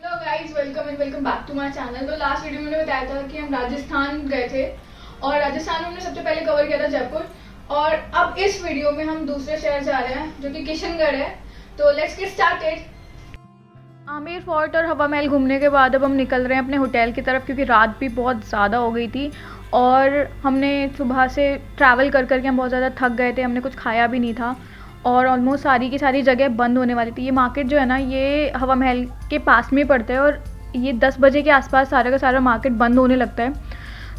Hello guys, welcome and welcome back to my channel. तो last video में मैंने बताया था कि हम राजस्थान गए थे और राजस्थान में हमने सबसे पहले कवर किया था जयपुर। और अब इस वीडियो में हम दूसरे शहर जा रहे हैं जो कि किशनगढ़ है। तो let's get started. Amer fort और हवा महल घूमने के बाद अब हम निकल रहे हैं अपने होटल की तरफ, क्योंकि रात भी बहुत ज़्यादा हो गई थी और हमने सुबह से ट्रैवल कर करके हम बहुत ज़्यादा थक गए थे। हमने कुछ खाया भी नहीं था और ऑलमोस्ट सारी की सारी जगह बंद होने वाली थी। ये मार्केट जो है ना, ये हवा महल के पास में पड़ता है और ये 10 बजे के आसपास सारा का सारा मार्केट बंद होने लगता है।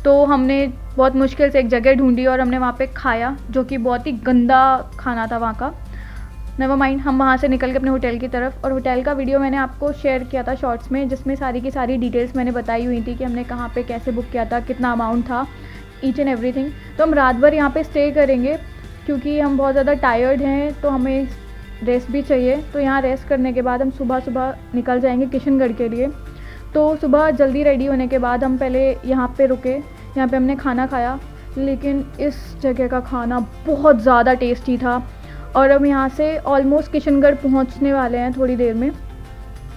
तो हमने बहुत मुश्किल से एक जगह ढूंढी और हमने वहाँ पे खाया, जो कि बहुत ही गंदा खाना था वहाँ का। नेवर माइंड, हम वहाँ से निकल के अपने होटल की तरफ, और होटल का वीडियो मैंने आपको शेयर किया था शॉर्ट्स में, जिसमें सारी की सारी डिटेल्स मैंने बताई हुई थी कि हमने कहाँ पे कैसे बुक किया था, कितना अमाउंट था, ईच एंड एवरीथिंग। तो हम रात भर यहाँ पे स्टे करेंगे क्योंकि हम बहुत ज़्यादा टायर्ड हैं, तो हमें रेस्ट भी चाहिए। तो यहाँ रेस्ट करने के बाद हम सुबह सुबह निकल जाएंगे किशनगढ़ के लिए। तो सुबह जल्दी रेडी होने के बाद हम पहले यहाँ पे रुके, यहाँ पे हमने खाना खाया, लेकिन इस जगह का खाना बहुत ज़्यादा टेस्टी था। और हम यहाँ से ऑलमोस्ट किशनगढ़ पहुँचने वाले हैं थोड़ी देर में।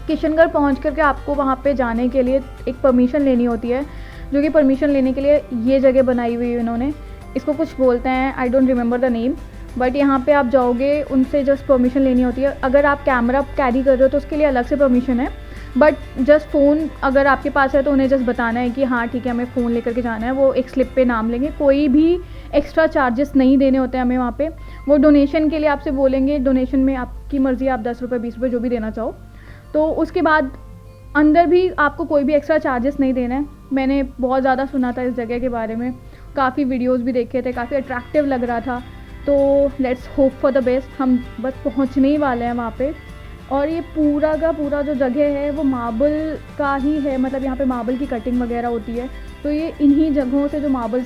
किशनगढ़ पहुँच करके आपको वहाँ पे जाने के लिए एक परमिशन लेनी होती है, जो कि परमिशन लेने के लिए ये जगह बनाई हुई है इन्होंने। इसको कुछ बोलते हैं, I don't remember the name, but यहाँ पे आप जाओगे, उनसे जस्ट परमिशन लेनी होती है। अगर आप कैमरा कैरी कर रहे हो तो उसके लिए अलग से परमिशन है, बट जस्ट फ़ोन अगर आपके पास है तो उन्हें जस्ट बताना है कि हाँ ठीक है, हमें फ़ोन लेकर के जाना है। वो एक स्लिप पे नाम लेंगे, कोई भी एक्स्ट्रा चार्जेस नहीं देने होते हैं हमें वहाँ पे। वो डोनेशन के लिए आपसे बोलेंगे, डोनेशन में आपकी मर्ज़ी, आप 10 रुपये 20 रुपये जो भी देना चाहो। तो उसके बाद अंदर भी आपको कोई भी एक्स्ट्रा चार्जेस नहीं देना है। मैंने बहुत ज़्यादा सुना था इस जगह के बारे में, काफ़ी वीडियोस भी देखे थे, काफ़ी अट्रैक्टिव लग रहा था। तो let's hope for the best. हम बस पहुंचने ही वाले हैं वहाँ पे। और ये पूरा का पूरा जो जगह है वो मार्बल का ही है, मतलब यहाँ पे मार्बल की कटिंग वगैरह होती है। तो ये इन्हीं जगहों से जो मार्बल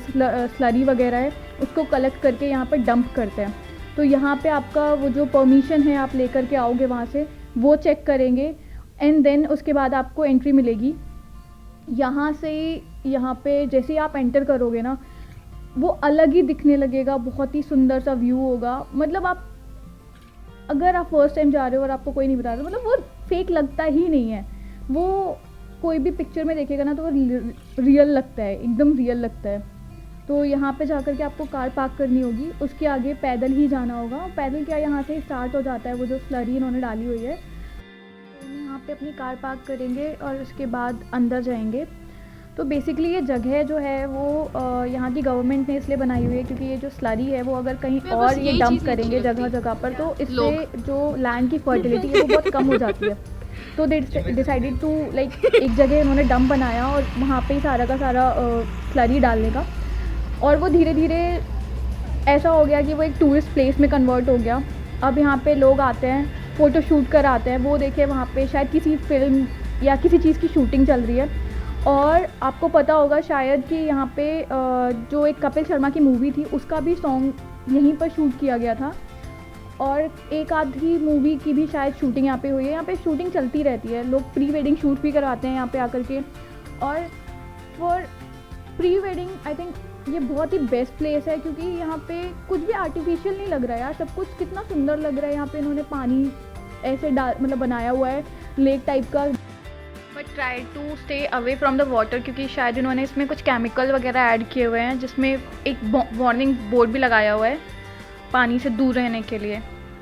स्लरी वगैरह है उसको कलेक्ट करके यहाँ पे डंप करते हैं। तो यहाँ पे आपका वो जो परमिशन है आप लेकर के आओगे वहाँ से, वो चेक करेंगे एंड देन उसके बाद आपको एंट्री मिलेगी। यहाँ से यहाँ पे जैसे ही आप एंटर करोगे ना, वो अलग ही दिखने लगेगा, बहुत ही सुंदर सा व्यू होगा। मतलब आप अगर आप फर्स्ट टाइम जा रहे हो और आपको कोई नहीं बता रहा, मतलब वो फेक लगता ही नहीं है। वो कोई भी पिक्चर में देखेगा ना तो वो रियल लगता है, एकदम रियल लगता है। तो यहाँ पे जाकर के आपको कार पार्क करनी होगी, उसके आगे पैदल ही जाना होगा। पैदल क्या, यहाँ से स्टार्ट हो जाता है वो जो स्लरी इन्होंने डाली हुई है। तो यहाँ पे अपनी कार पार्क करेंगे और उसके बाद अंदर जाएंगे। तो बेसिकली ये जगह जो है वो यहाँ की गवर्नमेंट ने इसलिए बनाई हुई है क्योंकि ये जो स्लरी है वो अगर कहीं और ये डंप करेंगे जगह जगह पर, तो इससे जो लैंड की फर्टिलिटी है वो बहुत कम हो जाती है। तो दे डिसाइडेड टू लाइक एक जगह इन्होंने डंप बनाया और वहाँ पे ही सारा का सारा स्लरी डालने का। और वो धीरे धीरे ऐसा हो गया कि वो एक टूरिस्ट प्लेस में कन्वर्ट हो गया। अब यहाँ पे लोग आते हैं, फ़ोटो शूट कर आते हैं। वो देखिए वहाँ पे शायद किसी फिल्म या किसी चीज़ की शूटिंग चल रही है। और आपको पता होगा शायद कि यहाँ पे जो एक कपिल शर्मा की मूवी थी उसका भी सॉन्ग यहीं पर शूट किया गया था। और एक आधी मूवी की भी शायद शूटिंग यहाँ पे हुई है। यहाँ पे शूटिंग चलती रहती है, लोग प्री वेडिंग शूट भी करवाते हैं यहाँ पे आकर के। और for pre wedding I think ये बहुत ही बेस्ट प्लेस है, क्योंकि यहाँ पे कुछ भी आर्टिफिशियल नहीं लग रहा है यार, सब कुछ कितना सुंदर लग रहा है। यहाँ पे इन्होंने पानी ऐसे मतलब बनाया हुआ है लेक टाइप का, but try to stay away from the water, क्योंकि शायद इन्होंने इसमें कुछ केमिकल वगैरह ऐड किए हुए हैं, जिसमें एक वार्निंग बोर्ड भी लगाया हुआ है पानी से दूर रहने के लिए।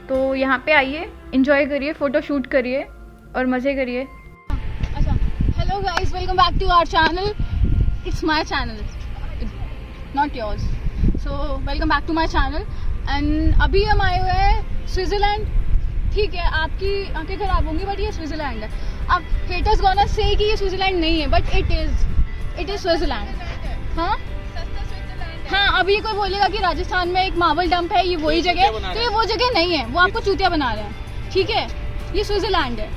तो यहाँ पे आइए, एंजॉय करिए, फ़ोटो शूट करिए और मज़े करिए। अच्छा, hello guys, welcome back to our channel. It's my channel, not yours. So welcome back to my channel. And अभी हम आए हुए हैं स्विट्ज़रलैंड। ठीक है, आपकी आंखें खराब होंगी बट ये स्विट्ज़रलैंड है। अब हेटर्स गोना से कि ये स्विट्ज़रलैंड नहीं है, बट इट इज़ स्विट्ज़रलैंड। हाँ हाँ, अभी कोई बोलेगा कि राजस्थान में एक मार्बल डंप है, ये वही जगह है, तो ये वो जगह नहीं है, वो आपको चूतिया बना रहे हैं। ठीक है, ये स्विट्ज़रलैंड है।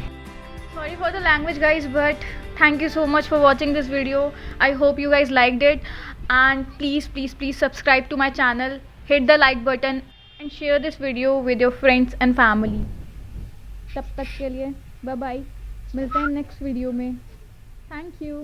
Sorry for the language guys, but thank you so much for watching this video. I hope you guys liked it, and please subscribe to my channel, hit the like button and share this video with your friends and family. तब तक के लिए bye bye, मिलते हैं next video में। Thank you.